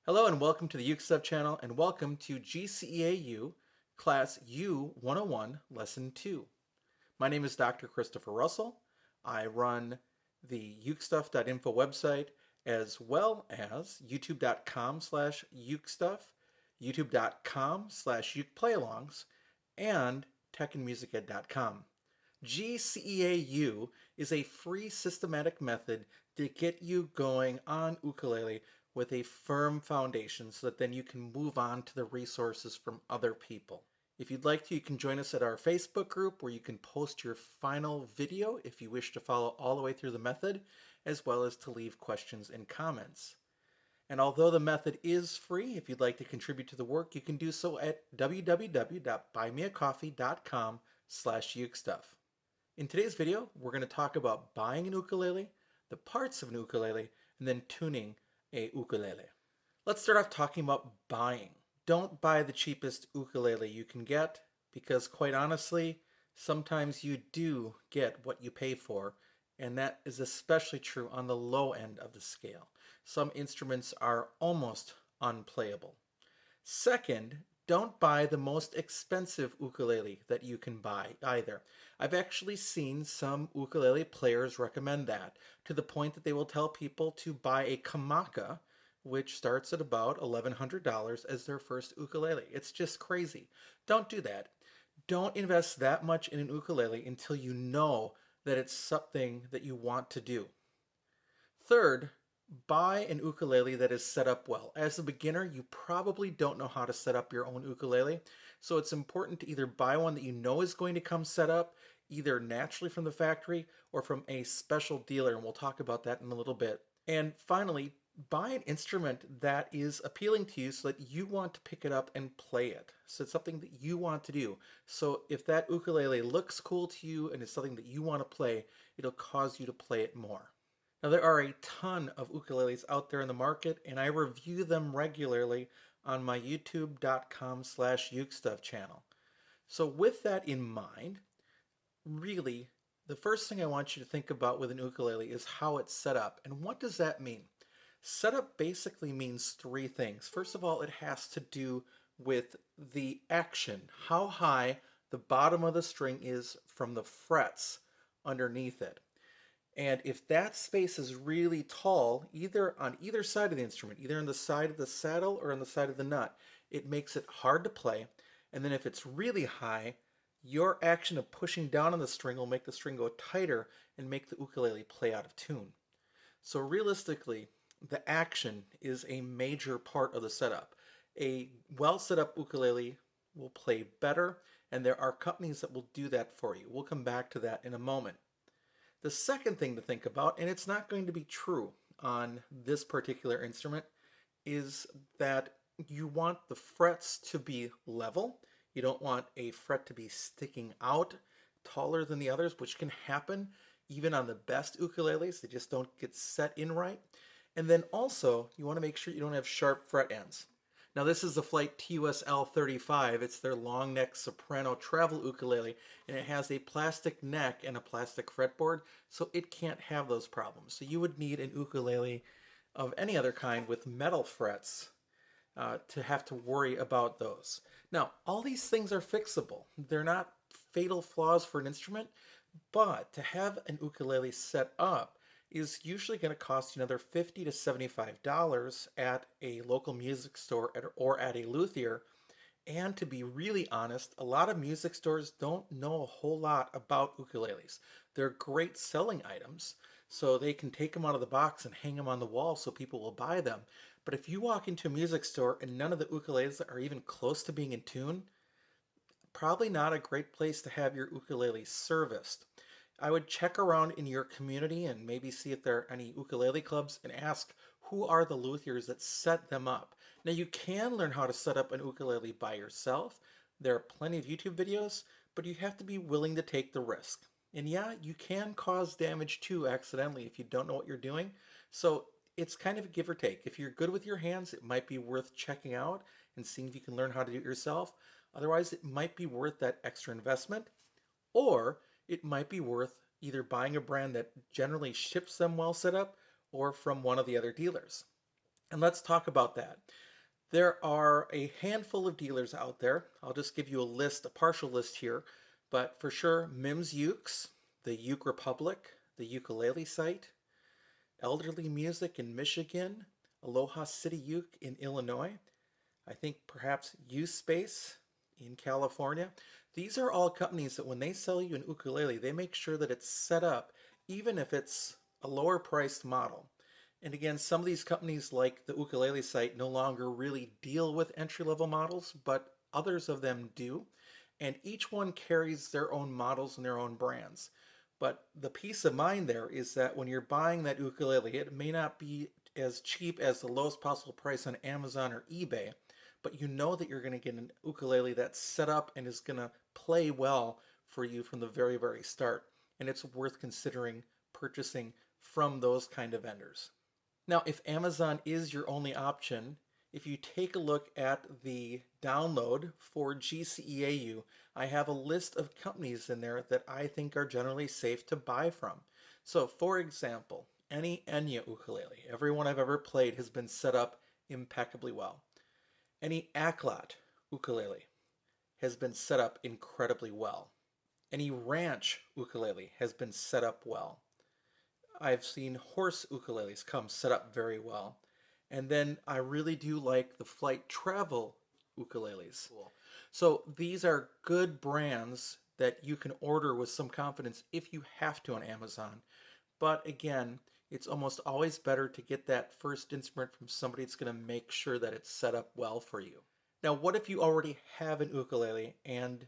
Hello and welcome to the Ukestuff channel and welcome to GCEA U, Class U101, Lesson 2. My name is Dr. Christopher Russell. I run the Ukestuff.info website as well as youtube.com/ukestuff, youtube.com/ukeplayalongs, and techandmusiced.com. GCEA U is a free systematic method to get you going on ukulele with a firm foundation so that then you can move on to the resources from other people. If you'd like to, you can join us at our Facebook group where you can post your final video if you wish to follow all the way through the method, as well as to leave questions and comments. And although the method is free, if you'd like to contribute to the work, you can do so at www.buymeacoffee.com/ukestuff. In today's video, we're going to talk about buying an ukulele, the parts of an ukulele, and then tuning a ukulele. Let's start off talking about buying. Don't buy the cheapest ukulele you can get because quite honestly, sometimes you do get what you pay for, and that is especially true on the low end of the scale. Some instruments are almost unplayable. Second, don't buy the most expensive ukulele that you can buy either. I've actually seen some ukulele players recommend that to the point that they will tell people to buy a Kamaka, which starts at about $1,100 as their first ukulele. It's just crazy. Don't do that. Don't invest that much in an ukulele until you know that it's something that you want to do. Third, buy an ukulele that is set up well. As a beginner, you probably don't know how to set up your own ukulele, so it's important to either buy one that you know is going to come set up, either naturally from the factory or from a special dealer, and we'll talk about that in a little bit. And finally, buy an instrument that is appealing to you so that you want to pick it up and play it. So it's something that you want to do. So if that ukulele looks cool to you and is something that you want to play, it'll cause you to play it more. Now, there are a ton of ukuleles out there in the market, and I review them regularly on my youtube.com/ukestuff channel. So with that in mind, really, the first thing I want you to think about with an ukulele is how it's set up. And what does that mean? Setup basically means three things. First of all, it has to do with the action, how high the bottom of the string is from the frets underneath it. And if that space is really tall, either on either side of the instrument, either on the side of the saddle or on the side of the nut, it makes it hard to play. And then if it's really high, your action of pushing down on the string will make the string go tighter and make the ukulele play out of tune. So realistically, the action is a major part of the setup. A well set up ukulele will play better, and there are companies that will do that for you. We'll come back to that in a moment. The second thing to think about, and it's not going to be true on this particular instrument, is that you want the frets to be level. You don't want a fret to be sticking out taller than the others, which can happen even on the best ukuleles. They just don't get set in right. And then also, you want to make sure you don't have sharp fret ends. Now this is the Flight TUSL-35. It's their long neck soprano travel ukulele, and it has a plastic neck and a plastic fretboard, so it can't have those problems. So you would need an ukulele of any other kind with metal frets to have to worry about those. Now, all these things are fixable. They're not fatal flaws for an instrument, but to have an ukulele set up is usually going to cost you another $50 to $75 at a local music store or at a luthier. And to be really honest, a lot of music stores don't know a whole lot about ukuleles. They're great selling items, so they can take them out of the box and hang them on the wall so people will buy them. But if you walk into a music store and none of the ukuleles are even close to being in tune, probably not a great place to have your ukulele serviced. I would check around in your community and maybe see if there are any ukulele clubs and ask who are the luthiers that set them up. Now you can learn how to set up an ukulele by yourself. There are plenty of YouTube videos, but you have to be willing to take the risk. And yeah, you can cause damage too accidentally if you don't know what you're doing. So it's kind of a give or take. If you're good with your hands, it might be worth checking out and seeing if you can learn how to do it yourself. Otherwise, it might be worth that extra investment. Or it might be worth either buying a brand that generally ships them well set up or from one of the other dealers. And let's talk about that. There are a handful of dealers out there. I'll just give you a list, a partial list here, but for sure, Mims Ukes, the Uke Republic, the Ukulele site, Elderly Music in Michigan, Aloha City Uke in Illinois, I think perhaps U-Space in California. These are all companies that when they sell you an ukulele, they make sure that it's set up, even if it's a lower priced model. And again, some of these companies like the ukulele site no longer really deal with entry level models, but others of them do. And each one carries their own models and their own brands. But the peace of mind there is that when you're buying that ukulele, it may not be as cheap as the lowest possible price on Amazon or eBay, but you know that you're going to get an ukulele that's set up and is going to play well for you from the very, very start. And it's worth considering purchasing from those kind of vendors. Now, if Amazon is your only option, if you take a look at the download for GCEA U, I have a list of companies in there that I think are generally safe to buy from. So, for example, any Enya ukulele, every one I've ever played has been set up impeccably well. Any Aklot ukulele has been set up incredibly well. Any Ranch ukulele has been set up well. I've seen horse ukuleles come set up very well. And then I really do like the flight travel ukuleles. Cool. So these are good brands that you can order with some confidence if you have to on Amazon. But again, it's almost always better to get that first instrument from somebody that's going to make sure that it's set up well for you. Now, what if you already have an ukulele and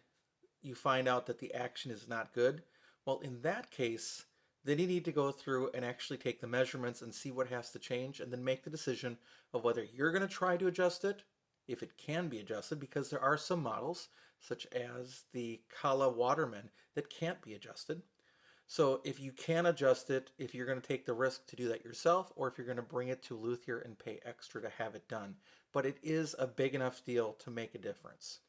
you find out that the action is not good? Well, in that case, then you need to go through and actually take the measurements and see what has to change and then make the decision of whether you're going to try to adjust it, if it can be adjusted, because there are some models, such as the Kala Waterman, that can't be adjusted. So if you can adjust it, if you're going to take the risk to do that yourself, or if you're going to bring it to a luthier and pay extra to have it done. But it is a big enough deal to make a difference.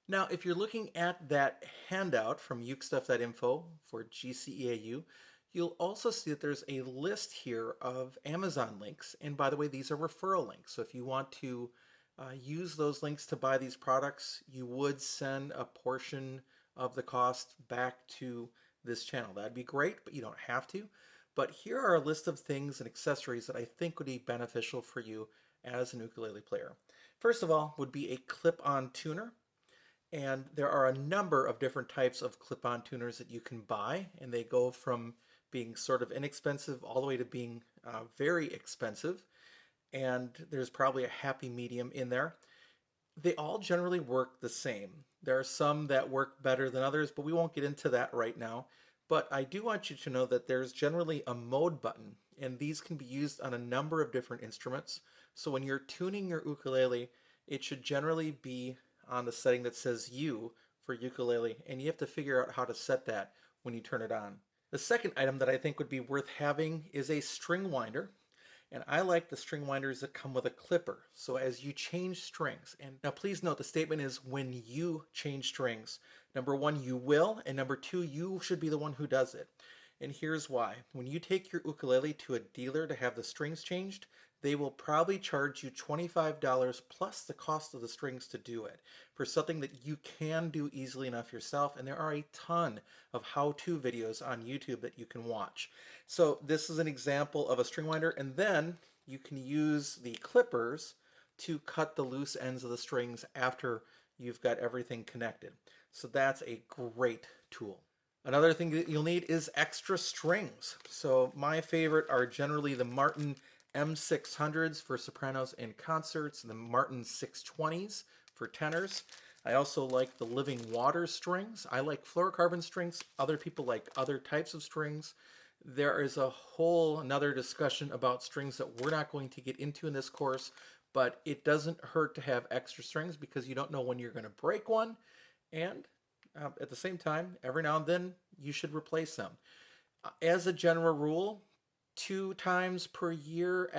Now, if you're looking at that handout from Ukestuff.info for GCEA U, you'll also see that there's a list here of Amazon links. And by the way, these are referral links. So if you want to use those links to buy these products, you would send a portion of the cost back to this channel. That'd be great, but you don't have to. But here are a list of things and accessories that I think would be beneficial for you as an ukulele player. First of all, would be a clip-on tuner. And there are a number of different types of clip-on tuners that you can buy, and they go from being sort of inexpensive all the way to being very expensive. And there's probably a happy medium in there. They all generally work the same. There are some that work better than others, but we won't get into that right now. But I do want you to know that there's generally a mode button, and these can be used on a number of different instruments. So when you're tuning your ukulele, it should generally be on the setting that says U for ukulele, and you have to figure out how to set that when you turn it on. The second item that I think would be worth having is a string winder. And I like the string winders that come with a clipper. So as you change strings, and now please note the statement is when you change strings. Number one, you will, and number two, you should be the one who does it. And here's why. When you take your ukulele to a dealer to have the strings changed, they will probably charge you $25 plus the cost of the strings to do it for something that you can do easily enough yourself. And there are a ton of how-to videos on YouTube that you can watch. So this is an example of a string winder, and then you can use the clippers to cut the loose ends of the strings after you've got everything connected. So that's a great tool. Another thing that you'll need is extra strings. So my favorite are generally the Martin M600s for sopranos and concerts, and the Martin 620s for tenors. I also like the Living Water strings. I like fluorocarbon strings. Other people like other types of strings. There is a whole another discussion about strings that we're not going to get into in this course, but it doesn't hurt to have extra strings because you don't know when you're going to break one, and at the same time, every now and then you should replace them. As a general rule, 2 times per year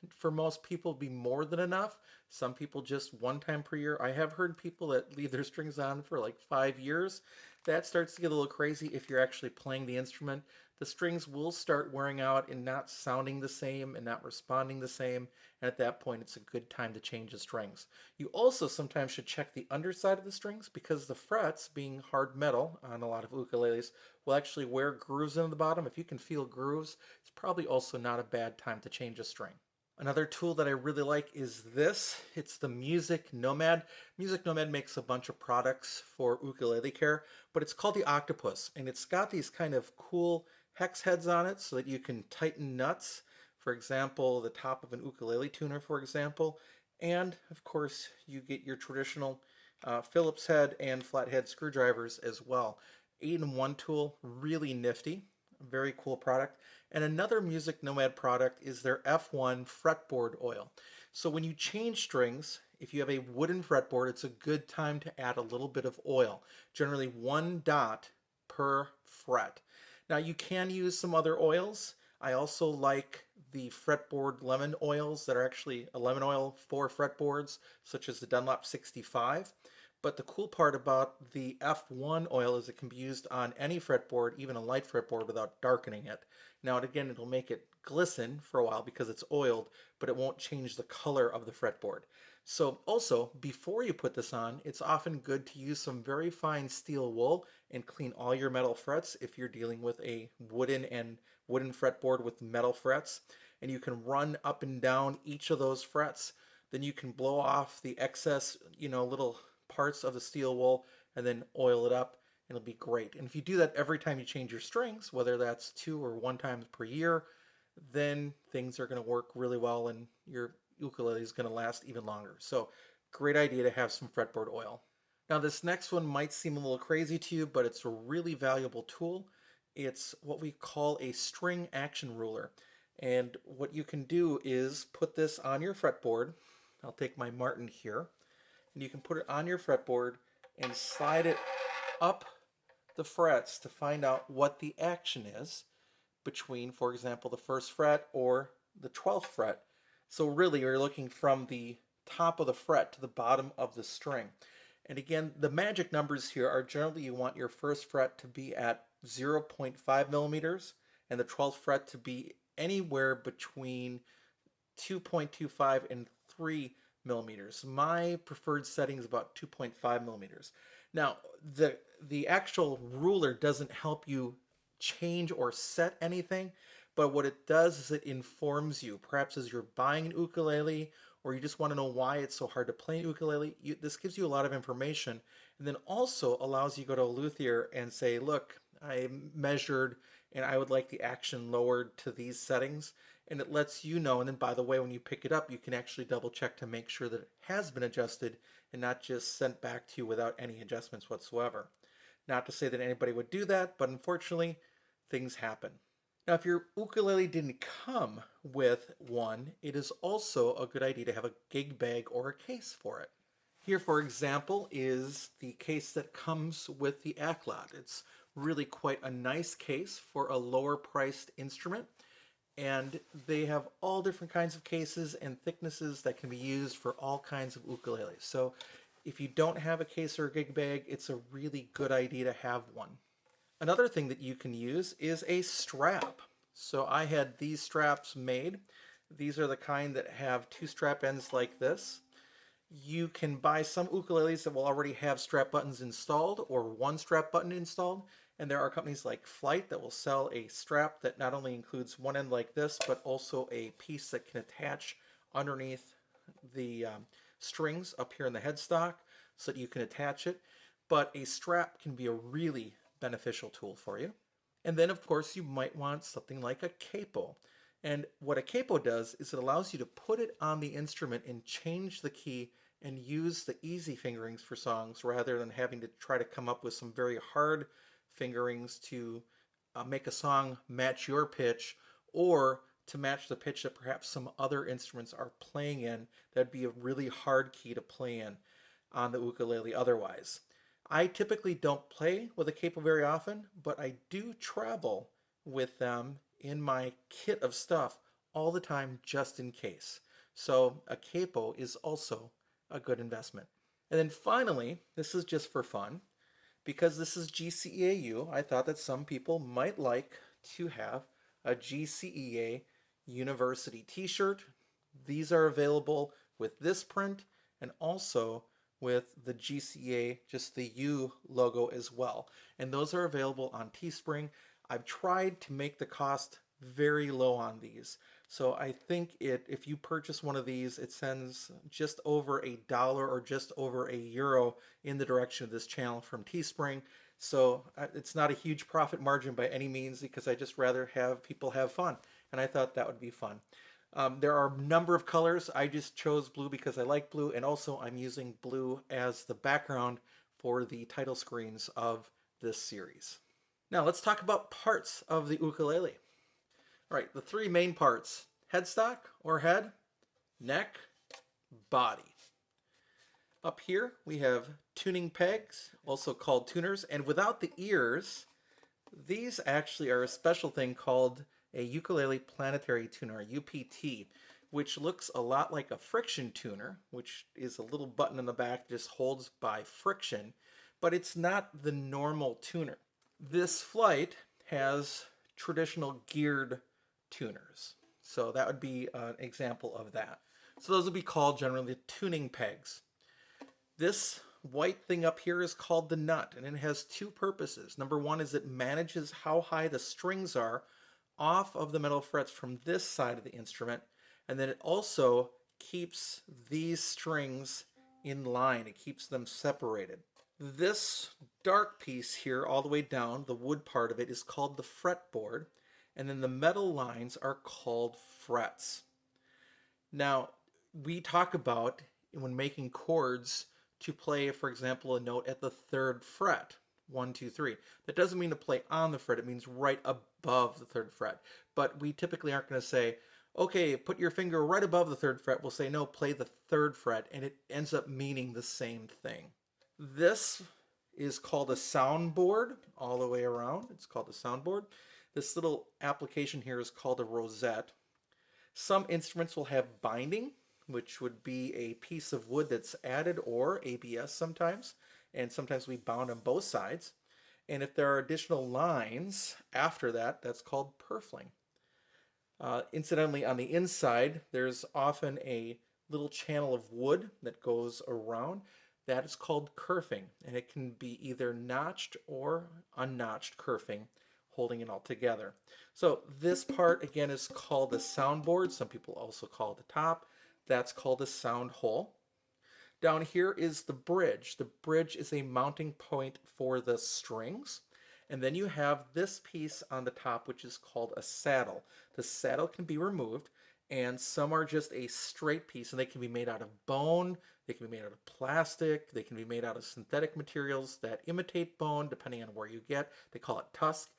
for most people be more than enough. Some people just 1 time per year. I have heard people that leave their strings on for like 5 years. That starts to get a little crazy if you're actually playing the instrument. the strings will start wearing out and not sounding the same and not responding the same. And at that point, it's a good time to change the strings. You also sometimes should check the underside of the strings because the frets, being hard metal on a lot of ukuleles, will actually wear grooves into the bottom. If you can feel grooves, it's probably also not a bad time to change a string. Another tool that I really like is this. It's the Music Nomad. Music Nomad makes a bunch of products for ukulele care, but it's called the Octopus, and it's got these kind of cool hex heads on it so that you can tighten nuts. For example, the top of an ukulele tuner, for example. And of course, you get your traditional Phillips head and flathead screwdrivers as well. 8-in-1 tool, really nifty. Very cool product. And another Music Nomad product is their F1 fretboard oil. So when you change strings, if you have a wooden fretboard, it's a good time to add a little bit of oil, generally 1 dot per fret. Now you can use some other oils. I also like the fretboard lemon oils that are actually a lemon oil for fretboards, such as the Dunlop 65. But the cool part about the F1 oil is it can be used on any fretboard, even a light fretboard, without darkening it. Now, again, it'll make it glisten for a while because it's oiled, but it won't change the color of the fretboard. So also, before you put this on, it's often good to use some very fine steel wool and clean all your metal frets if you're dealing with a wooden fretboard with metal frets. And you can run up and down each of those frets. Then you can blow off the excess, little parts of the steel wool and then oil it up, and it'll be great. And if you do that every time you change your strings, whether that's 2 or 1 time per year, then things are going to work really well and your ukulele is going to last even longer. So great idea to have some fretboard oil. Now this next one might seem a little crazy to you, but it's a really valuable tool. It's what we call a string action ruler. And what you can do is put this on your fretboard. I'll take my Martin here. And you can put it on your fretboard and slide it up the frets to find out what the action is between, for example, the 1st fret or the 12th fret. So really you're looking from the top of the fret to the bottom of the string. And again, the magic numbers here are generally you want your 1st fret to be at 0.5 millimeters and the 12th fret to be anywhere between 2.25 and 3 millimeters. My preferred setting is about 2.5 millimeters. Now, the actual ruler doesn't help you change or set anything, but what it does is it informs you. Perhaps as you're buying an ukulele or you just want to know why it's so hard to play an ukulele, this gives you a lot of information, and then also allows you to go to a luthier and say, look, I measured and I would like the action lowered to these settings. And it lets you know, and then by the way, when you pick it up, you can actually double check to make sure that it has been adjusted and not just sent back to you without any adjustments whatsoever. Not to say that anybody would do that, but unfortunately, things happen. Now, if your ukulele didn't come with one, it is also a good idea to have a gig bag or a case for it. Here, for example, is the case that comes with the Acklot. It's really quite a nice case for a lower priced instrument. And they have all different kinds of cases and thicknesses that can be used for all kinds of ukuleles. So if you don't have a case or a gig bag, it's a really good idea to have one. Another thing that you can use is a strap. So I had these straps made. These are the kind that have 2 strap ends like this. You can buy some ukuleles that will already have strap buttons installed or 1 strap button installed. And there are companies like Flight that will sell a strap that not only includes one end like this, but also a piece that can attach underneath the strings up here in the headstock so that you can attach it. But a strap can be a really beneficial tool for you. And then, of course, you might want something like a capo. And what a capo does is it allows you to put it on the instrument and change the key and use the easy fingerings for songs rather than having to try to come up with some very hard fingerings to make a song match your pitch or to match the pitch that perhaps some other instruments are playing in. That'd be a really hard key to play in on the ukulele otherwise. I typically don't play with a capo very often, but I do travel with them in my kit of stuff all the time just in case. So a capo is also a good investment. And then finally, this is just for fun, because this is GCEA U, I thought that some people might like to have a GCEA University t-shirt. These are available with this print and also with the GCEA, just the U logo as well. And those are available on Teespring. I've tried to make the cost very low on these. So I think if you purchase one of these, it sends just over $1 or just over €1 in the direction of this channel from Teespring. So it's not a huge profit margin by any means, because I just rather have people have fun. And I thought that would be fun. There are a number of colors. I just chose blue because I like blue, and also I'm using blue as the background for the title screens of this series. Now let's talk about parts of the ukulele. All right, the three main parts: headstock or head, neck, body. Up here we have tuning pegs, also called tuners, and without the ears, these actually are a special thing called a ukulele planetary tuner, UPT, which looks a lot like a friction tuner, which is a little button in the back that just holds by friction, but it's not the normal tuner. This flight has traditional geared tuners, so that would be an example of that. So those would be called generally tuning pegs. This white thing up here is called the nut, and it has two purposes. Number one is it manages how high the strings are off of the metal frets from this side of the instrument, and then it also keeps these strings in line. It keeps them separated. This dark piece here all the way down, the wood part of it, is called the fretboard, and then the metal lines are called frets. Now, we talk about when making chords to play, for example, a note at the 3rd fret. 1, 2, 3. That doesn't mean to play on the fret. It means right above the 3rd fret. But we typically aren't going to say, okay, put your finger right above the 3rd fret. We'll say, no, play the 3rd fret, and it ends up meaning the same thing. This is called a soundboard all the way around. It's called a soundboard. This little application here is called a rosette. Some instruments will have binding, which would be a piece of wood that's added, or ABS sometimes, and sometimes we bound on both sides. And if there are additional lines after that, that's called purfling. Incidentally, on the inside, there's often a little channel of wood that goes around. That is called kerfing, and it can be either notched or unnotched kerfing, holding it all together. So this part, again, is called the soundboard. Some people also call it the top. That's called a sound hole. Down here is the bridge. The bridge is a mounting point for the strings. And then you have this piece on the top, which is called a saddle. The saddle can be removed, and some are just a straight piece, and they can be made out of bone, they can be made out of plastic, they can be made out of synthetic materials that imitate bone, depending on where you get. They call it tusk.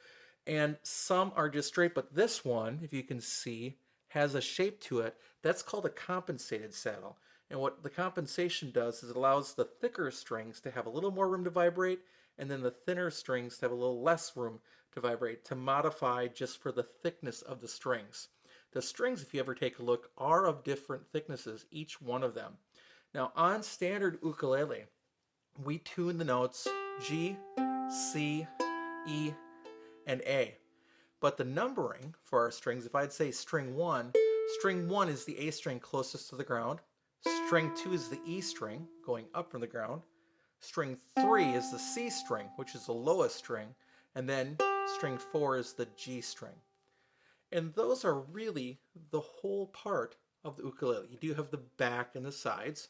And some are just straight, but this one, if you can see, has a shape to it. That's called a compensated saddle. And what the compensation does is it allows the thicker strings to have a little more room to vibrate, and then the thinner strings to have a little less room to vibrate, to modify just for the thickness of the strings. The strings, if you ever take a look, are of different thicknesses, each one of them. Now, on standard ukulele, we tune the notes G, C, E, and A. But the numbering for our strings, if I'd say string 1 is the A string closest to the ground. String 2 is the E string, going up from the ground. String 3 is the C string, which is the lowest string. And then string 4 is the G string. And those are really the whole part of the ukulele. You do have the back and the sides.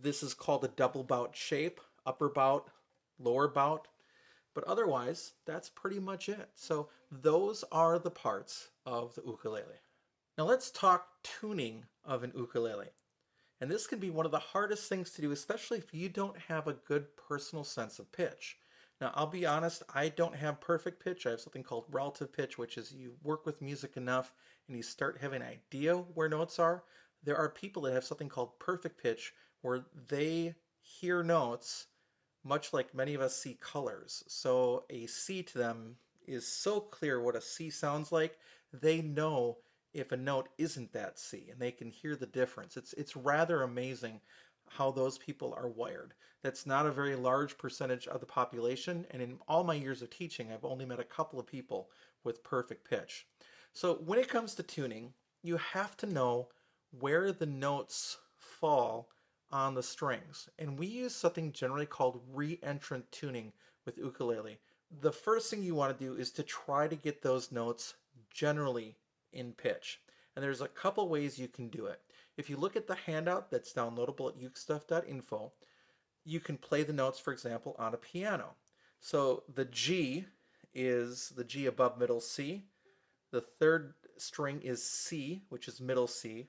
This is called a double bout shape, upper bout, lower bout. But otherwise, that's pretty much it. So those are the parts of the ukulele. Now let's talk tuning of an ukulele. And this can be one of the hardest things to do, especially if you don't have a good personal sense of pitch. Now, I'll be honest, I don't have perfect pitch. I have something called relative pitch, which is you work with music enough and you start having an idea where notes are. There are people that have something called perfect pitch, where they hear notes much like many of us see colors. So a C to them is so clear what a C sounds like, they know if a note isn't that C, and they can hear the difference. It's rather amazing how those people are wired. That's not a very large percentage of the population, and in all my years of teaching, I've only met a couple of people with perfect pitch. So when it comes to tuning, you have to know where the notes fall on the strings. And we use something generally called re-entrant tuning with ukulele. The first thing you want to do is to try to get those notes generally in pitch. And there's a couple ways you can do it. If you look at the handout that's downloadable at Ukestuff.info, you can play the notes, for example, on a piano. So the G is the G above middle C. The third string is C, which is middle C.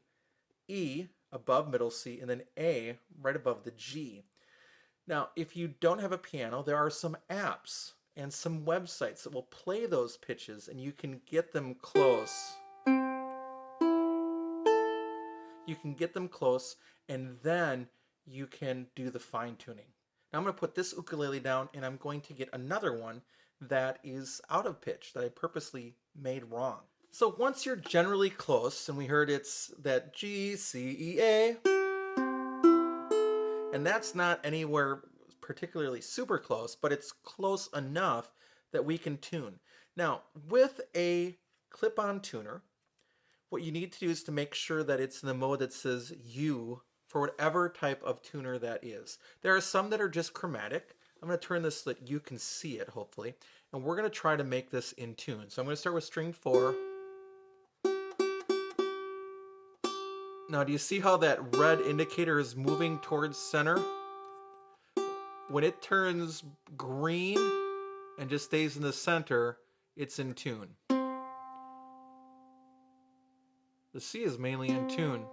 E above middle C, and then A right above the G. Now, if you don't have a piano, there are some apps and some websites that will play those pitches, and you can get them close. You can get them close, and then you can do the fine tuning. Now I'm going to put this ukulele down, and I'm going to get another one that is out of pitch that I purposely made wrong. So once you're generally close, and we heard it's that GCEA, and that's not anywhere particularly super close, but it's close enough that we can tune. Now, with a clip-on tuner, what you need to do is to make sure that it's in the mode that says U for whatever type of tuner that is. There are some that are just chromatic. I'm going to turn this so that you can see it, hopefully. And we're going to try to make this in tune. So I'm going to start with string 4. Now, do you see how that red indicator is moving towards center? When it turns green and just stays in the center, it's in tune. The C is mainly in tune.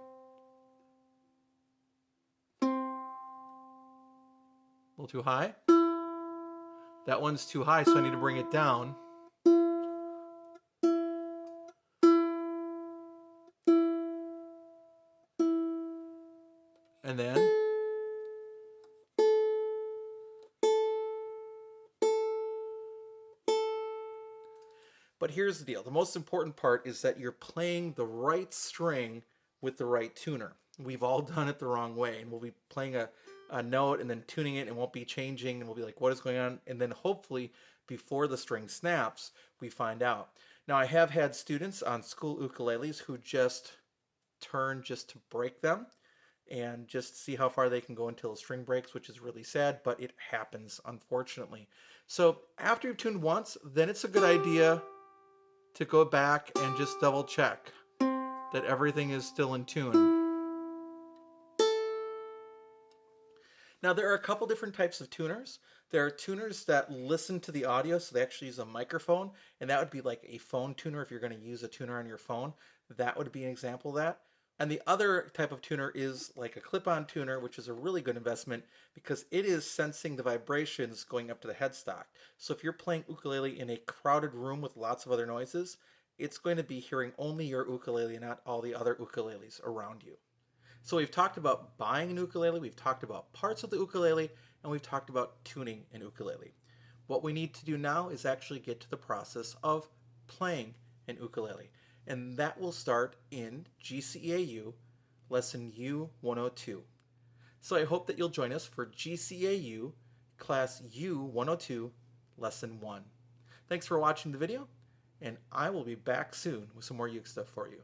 A little too high. That one's too high, so I need to bring it down. And then but here's the deal. The most important part is that you're playing the right string with the right tuner. We've all done it the wrong way, and we'll be playing a note and then tuning it and won't be changing, and we'll be like, what is going on? And then hopefully before the string snaps, we find out. Now, I have had students on school ukuleles who just turn just to break them and just see how far they can go until the string breaks, which is really sad, but it happens, unfortunately. So after you've tuned once, then it's a good idea to go back and just double check that everything is still in tune. Now, there are a couple different types of tuners. There are tuners that listen to the audio, so they actually use a microphone, and that would be like a phone tuner. If you're going to use a tuner on your phone, that would be an example of that. And the other type of tuner is like a clip-on tuner, which is a really good investment because it is sensing the vibrations going up to the headstock. So if you're playing ukulele in a crowded room with lots of other noises, it's going to be hearing only your ukulele, not all the other ukuleles around you. So we've talked about buying an ukulele, we've talked about parts of the ukulele, and we've talked about tuning an ukulele. What we need to do now is actually get to the process of playing an ukulele. And that will start in GCEA U, lesson U102. So I hope that you'll join us for GCEA U, class U102, lesson 1. Thanks for watching the video, and I will be back soon with some more uke stuff for you.